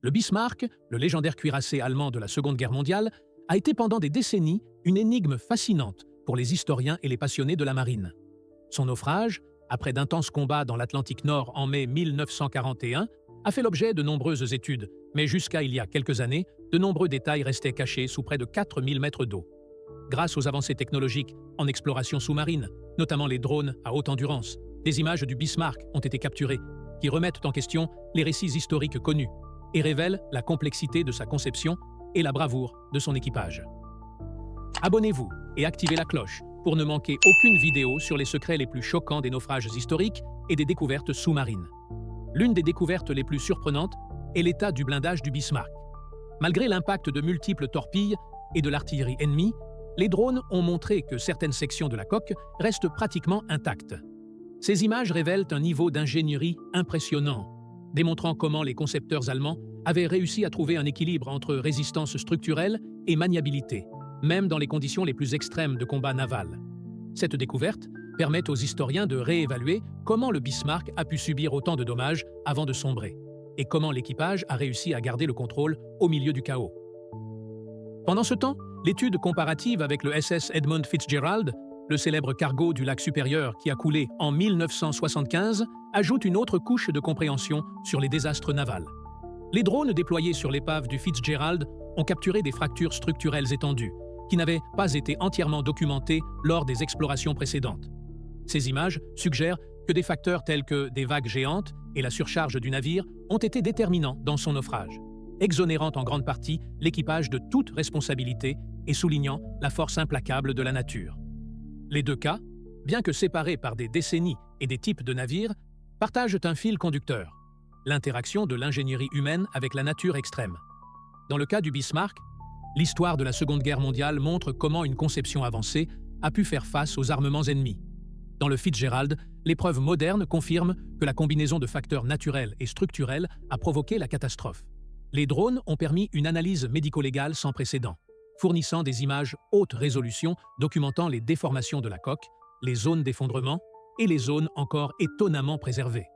Le Bismarck, le légendaire cuirassé allemand de la Seconde Guerre mondiale, a été pendant des décennies une énigme fascinante pour les historiens et les passionnés de la marine. Son naufrage, après d'intenses combats dans l'Atlantique Nord en mai 1941, a fait l'objet de nombreuses études, mais jusqu'à il y a quelques années, de nombreux détails restaient cachés sous près de 4000 mètres d'eau. Grâce aux avancées technologiques en exploration sous-marine, notamment les drones à haute endurance, des images du Bismarck ont été capturées, qui remettent en question les récits historiques connus et révèlent la complexité de sa conception et la bravoure de son équipage. Abonnez-vous et activez la cloche pour ne manquer aucune vidéo sur les secrets les plus choquants des naufrages historiques et des découvertes sous-marines. L'une des découvertes les plus surprenantes est l'état du blindage du Bismarck. Malgré l'impact de multiples torpilles et de l'artillerie ennemie, les drones ont montré que certaines sections de la coque restent pratiquement intactes. Ces images révèlent un niveau d'ingénierie impressionnant, démontrant comment les concepteurs allemands avaient réussi à trouver un équilibre entre résistance structurelle et maniabilité, même dans les conditions les plus extrêmes de combat naval. Cette découverte permet aux historiens de réévaluer comment le Bismarck a pu subir autant de dommages avant de sombrer, et comment l'équipage a réussi à garder le contrôle au milieu du chaos. Pendant ce temps, l'étude comparative avec le SS Edmund Fitzgerald, le célèbre cargo du lac supérieur qui a coulé en 1975, ajoute une autre couche de compréhension sur les désastres navals. Les drones déployés sur l'épave du Fitzgerald ont capturé des fractures structurelles étendues, qui n'avaient pas été entièrement documentées lors des explorations précédentes. Ces images suggèrent que des facteurs tels que des vagues géantes et la surcharge du navire ont été déterminants dans son naufrage, exonérant en grande partie l'équipage de toute responsabilité et soulignant la force implacable de la nature. Les deux cas, bien que séparés par des décennies et des types de navires, partagent un fil conducteur, l'interaction de l'ingénierie humaine avec la nature extrême. Dans le cas du Bismarck, l'histoire de la Seconde Guerre mondiale montre comment une conception avancée a pu faire face aux armements ennemis. Dans le Fitzgerald, les preuves modernes confirment que la combinaison de facteurs naturels et structurels a provoqué la catastrophe. Les drones ont permis une analyse médico-légale sans précédent, fournissant des images haute résolution documentant les déformations de la coque, les zones d'effondrement et les zones encore étonnamment préservées.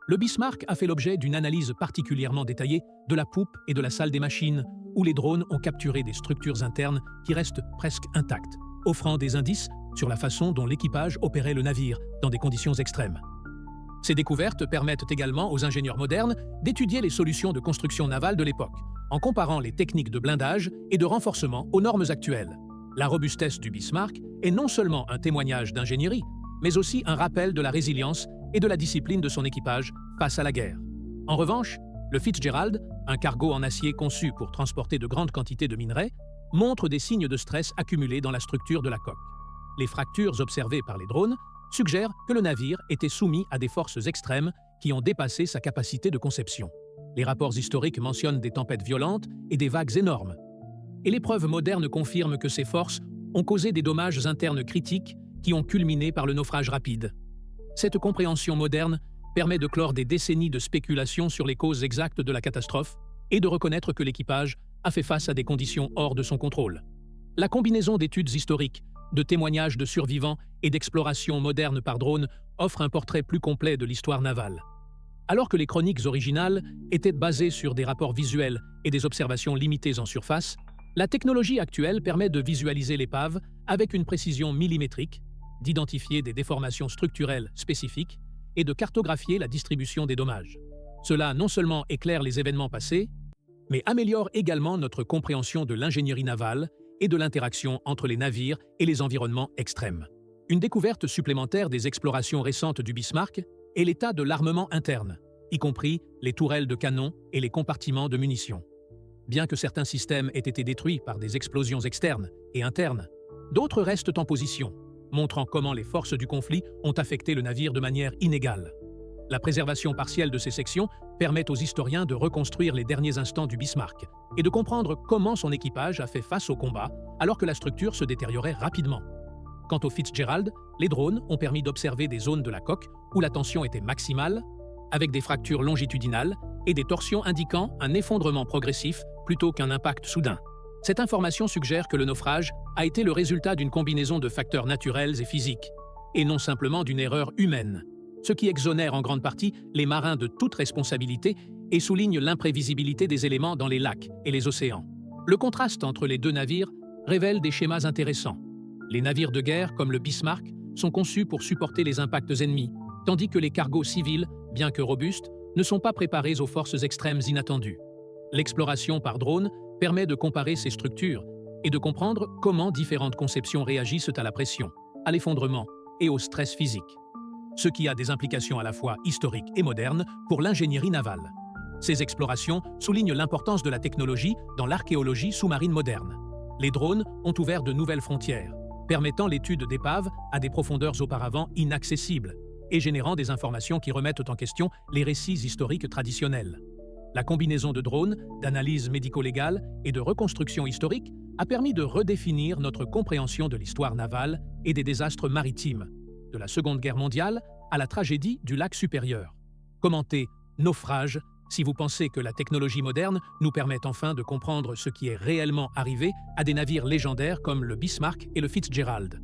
Le Bismarck a fait l'objet d'une analyse particulièrement détaillée de la poupe et de la salle des machines, où les drones ont capturé des structures internes qui restent presque intactes, offrant des indices sur la façon dont l'équipage opérait le navire dans des conditions extrêmes. Ces découvertes permettent également aux ingénieurs modernes d'étudier les solutions de construction navale de l'époque, en comparant les techniques de blindage et de renforcement aux normes actuelles. La robustesse du Bismarck est non seulement un témoignage d'ingénierie, mais aussi un rappel de la résilience et de la discipline de son équipage face à la guerre. En revanche, le Fitzgerald, un cargo en acier conçu pour transporter de grandes quantités de minerais, montre des signes de stress accumulés dans la structure de la coque. Les fractures observées par les drones suggèrent que le navire était soumis à des forces extrêmes qui ont dépassé sa capacité de conception. Les rapports historiques mentionnent des tempêtes violentes et des vagues énormes. Et les preuves modernes confirment que ces forces ont causé des dommages internes critiques qui ont culminé par le naufrage rapide. Cette compréhension moderne permet de clore des décennies de spéculations sur les causes exactes de la catastrophe et de reconnaître que l'équipage a fait face à des conditions hors de son contrôle. La combinaison d'études historiques, de témoignages de survivants et d'explorations modernes par drone offre un portrait plus complet de l'histoire navale. Alors que les chroniques originales étaient basées sur des rapports visuels et des observations limitées en surface, la technologie actuelle permet de visualiser l'épave avec une précision millimétrique, d'identifier des déformations structurelles spécifiques et de cartographier la distribution des dommages. Cela non seulement éclaire les événements passés, mais améliore également notre compréhension de l'ingénierie navale et de l'interaction entre les navires et les environnements extrêmes. Une découverte supplémentaire des explorations récentes du Bismarck est l'état de l'armement interne, y compris les tourelles de canon et les compartiments de munitions. Bien que certains systèmes aient été détruits par des explosions externes et internes, d'autres restent en position, montrant comment les forces du conflit ont affecté le navire de manière inégale. La préservation partielle de ces sections permet aux historiens de reconstruire les derniers instants du Bismarck et de comprendre comment son équipage a fait face au combat alors que la structure se détériorait rapidement. Quant au Fitzgerald, les drones ont permis d'observer des zones de la coque où la tension était maximale, avec des fractures longitudinales et des torsions indiquant un effondrement progressif plutôt qu'un impact soudain. Cette information suggère que le naufrage a été le résultat d'une combinaison de facteurs naturels et physiques, et non simplement d'une erreur humaine, ce qui exonère en grande partie les marins de toute responsabilité et souligne l'imprévisibilité des éléments dans les lacs et les océans. Le contraste entre les deux navires révèle des schémas intéressants. Les navires de guerre, comme le Bismarck, sont conçus pour supporter les impacts ennemis, tandis que les cargos civils, bien que robustes, ne sont pas préparés aux forces extrêmes inattendues. L'exploration par drone permet de comparer ces structures et de comprendre comment différentes conceptions réagissent à la pression, à l'effondrement et au stress physique, ce qui a des implications à la fois historiques et modernes pour l'ingénierie navale. Ces explorations soulignent l'importance de la technologie dans l'archéologie sous-marine moderne. Les drones ont ouvert de nouvelles frontières, permettant l'étude d'épaves à des profondeurs auparavant inaccessibles et générant des informations qui remettent en question les récits historiques traditionnels. La combinaison de drones, d'analyse médico-légale et de reconstruction historique a permis de redéfinir notre compréhension de l'histoire navale et des désastres maritimes, de la Seconde Guerre mondiale à la tragédie du lac supérieur. Commentez « Naufrage » si vous pensez que la technologie moderne nous permet enfin de comprendre ce qui est réellement arrivé à des navires légendaires comme le Bismarck et le Fitzgerald.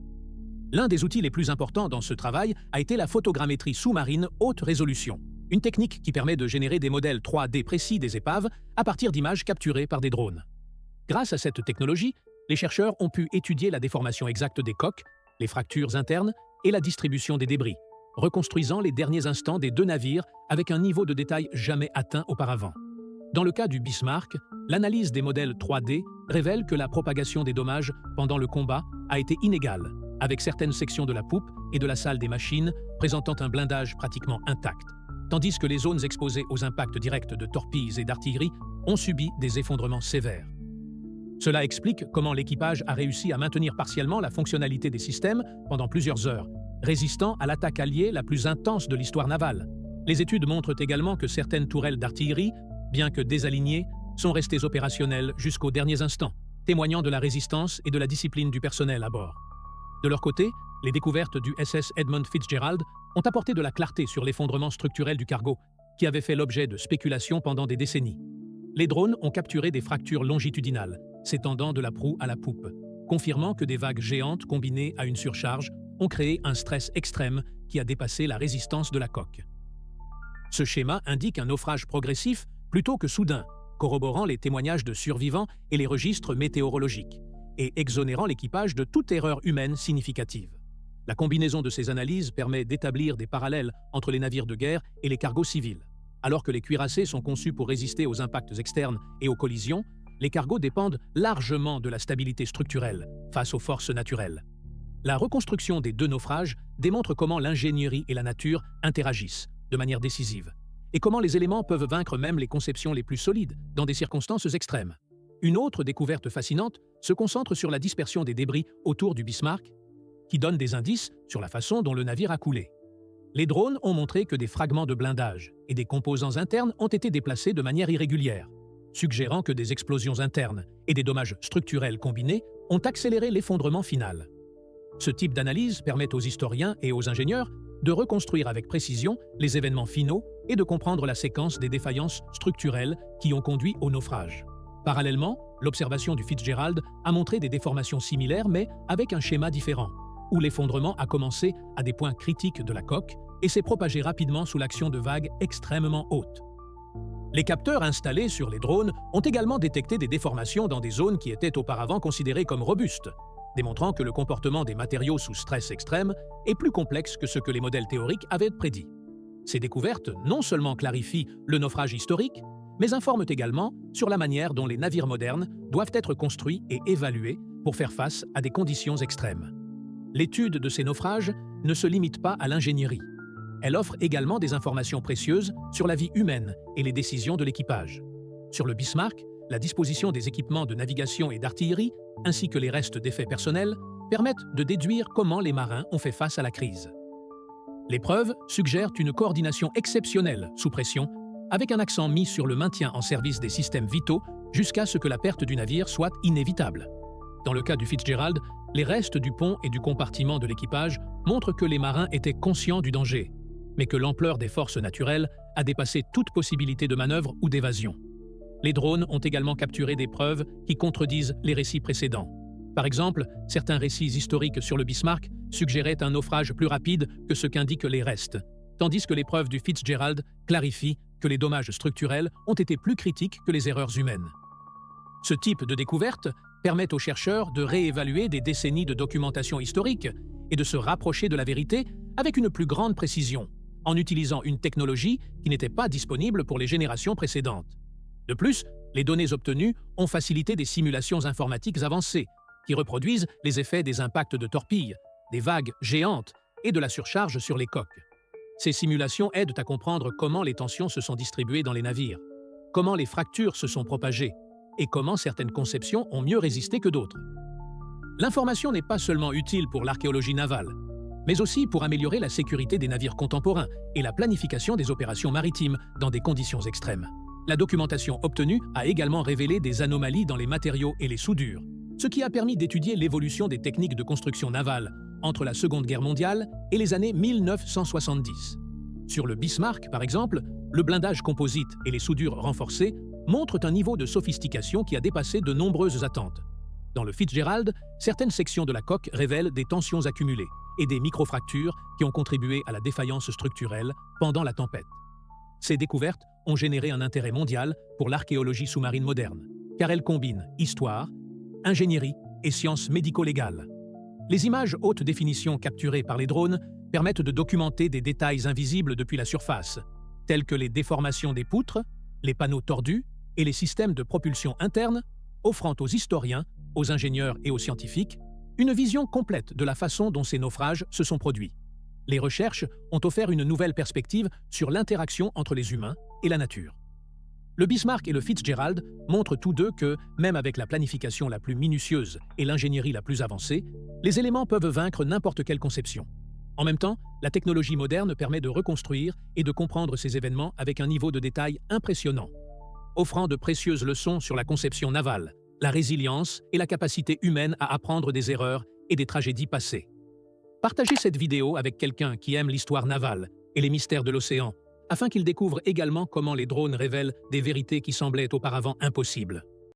L'un des outils les plus importants dans ce travail a été la photogrammétrie sous-marine haute résolution, une technique qui permet de générer des modèles 3D précis des épaves à partir d'images capturées par des drones. Grâce à cette technologie, les chercheurs ont pu étudier la déformation exacte des coques, les fractures internes et la distribution des débris, reconstruisant les derniers instants des deux navires avec un niveau de détail jamais atteint auparavant. Dans le cas du Bismarck, l'analyse des modèles 3D révèle que la propagation des dommages pendant le combat a été inégale, avec certaines sections de la poupe et de la salle des machines présentant un blindage pratiquement intact, tandis que les zones exposées aux impacts directs de torpilles et d'artillerie ont subi des effondrements sévères. Cela explique comment l'équipage a réussi à maintenir partiellement la fonctionnalité des systèmes pendant plusieurs heures, résistant à l'attaque alliée la plus intense de l'histoire navale. Les études montrent également que certaines tourelles d'artillerie, bien que désalignées, sont restées opérationnelles jusqu'aux derniers instants, témoignant de la résistance et de la discipline du personnel à bord. De leur côté, les découvertes du SS Edmund Fitzgerald ont apporté de la clarté sur l'effondrement structurel du cargo, qui avait fait l'objet de spéculations pendant des décennies. Les drones ont capturé des fractures longitudinales, s'étendant de la proue à la poupe, confirmant que des vagues géantes combinées à une surcharge ont créé un stress extrême qui a dépassé la résistance de la coque. Ce schéma indique un naufrage progressif plutôt que soudain, corroborant les témoignages de survivants et les registres météorologiques, et exonérant l'équipage de toute erreur humaine significative. La combinaison de ces analyses permet d'établir des parallèles entre les navires de guerre et les cargos civils. Alors que les cuirassés sont conçus pour résister aux impacts externes et aux collisions, les cargos dépendent largement de la stabilité structurelle face aux forces naturelles. La reconstruction des deux naufrages démontre comment l'ingénierie et la nature interagissent de manière décisive, et comment les éléments peuvent vaincre même les conceptions les plus solides dans des circonstances extrêmes. Une autre découverte fascinante se concentre sur la dispersion des débris autour du Bismarck, qui donne des indices sur la façon dont le navire a coulé. Les drones ont montré que des fragments de blindage et des composants internes ont été déplacés de manière irrégulière, suggérant que des explosions internes et des dommages structurels combinés ont accéléré l'effondrement final. Ce type d'analyse permet aux historiens et aux ingénieurs de reconstruire avec précision les événements finaux et de comprendre la séquence des défaillances structurelles qui ont conduit au naufrage. Parallèlement, l'observation du Fitzgerald a montré des déformations similaires mais avec un schéma différent, où l'effondrement a commencé à des points critiques de la coque et s'est propagé rapidement sous l'action de vagues extrêmement hautes. Les capteurs installés sur les drones ont également détecté des déformations dans des zones qui étaient auparavant considérées comme robustes, démontrant que le comportement des matériaux sous stress extrême est plus complexe que ce que les modèles théoriques avaient prédit. Ces découvertes non seulement clarifient le naufrage historique, mais informent également sur la manière dont les navires modernes doivent être construits et évalués pour faire face à des conditions extrêmes. L'étude de ces naufrages ne se limite pas à l'ingénierie. Elle offre également des informations précieuses sur la vie humaine et les décisions de l'équipage. Sur le Bismarck, la disposition des équipements de navigation et d'artillerie, ainsi que les restes d'effets personnels, permettent de déduire comment les marins ont fait face à la crise. Les preuves suggèrent une coordination exceptionnelle sous pression, avec un accent mis sur le maintien en service des systèmes vitaux jusqu'à ce que la perte du navire soit inévitable. Dans le cas du Fitzgerald, les restes du pont et du compartiment de l'équipage montrent que les marins étaient conscients du danger, mais que l'ampleur des forces naturelles a dépassé toute possibilité de manœuvre ou d'évasion. Les drones ont également capturé des preuves qui contredisent les récits précédents. Par exemple, certains récits historiques sur le Bismarck suggéraient un naufrage plus rapide que ce qu'indiquent les restes, tandis que les preuves du Fitzgerald clarifient que les dommages structurels ont été plus critiques que les erreurs humaines. Ce type de découverte permet aux chercheurs de réévaluer des décennies de documentation historique et de se rapprocher de la vérité avec une plus grande précision, en utilisant une technologie qui n'était pas disponible pour les générations précédentes. De plus, les données obtenues ont facilité des simulations informatiques avancées, qui reproduisent les effets des impacts de torpilles, des vagues géantes et de la surcharge sur les coques. Ces simulations aident à comprendre comment les tensions se sont distribuées dans les navires, comment les fractures se sont propagées et comment certaines conceptions ont mieux résisté que d'autres. L'information n'est pas seulement utile pour l'archéologie navale, mais aussi pour améliorer la sécurité des navires contemporains et la planification des opérations maritimes dans des conditions extrêmes. La documentation obtenue a également révélé des anomalies dans les matériaux et les soudures, ce qui a permis d'étudier l'évolution des techniques de construction navale entre la Seconde Guerre mondiale et les années 1970. Sur le Bismarck, par exemple, le blindage composite et les soudures renforcées montrent un niveau de sophistication qui a dépassé de nombreuses attentes. Dans le Fitzgerald, certaines sections de la coque révèlent des tensions accumulées et des microfractures qui ont contribué à la défaillance structurelle pendant la tempête. Ces découvertes ont généré un intérêt mondial pour l'archéologie sous-marine moderne, car elles combinent histoire, ingénierie et sciences médico-légales. Les images haute définition capturées par les drones permettent de documenter des détails invisibles depuis la surface, tels que les déformations des poutres, les panneaux tordus et les systèmes de propulsion interne, offrant aux historiens, aux ingénieurs et aux scientifiques une vision complète de la façon dont ces naufrages se sont produits. Les recherches ont offert une nouvelle perspective sur l'interaction entre les humains et la nature. Le Bismarck et le Fitzgerald montrent tous deux que, même avec la planification la plus minutieuse et l'ingénierie la plus avancée, les éléments peuvent vaincre n'importe quelle conception. En même temps, la technologie moderne permet de reconstruire et de comprendre ces événements avec un niveau de détail impressionnant, offrant de précieuses leçons sur la conception navale, la résilience et la capacité humaine à apprendre des erreurs et des tragédies passées. Partagez cette vidéo avec quelqu'un qui aime l'histoire navale et les mystères de l'océan, afin qu'il découvre également comment les drones révèlent des vérités qui semblaient auparavant impossibles.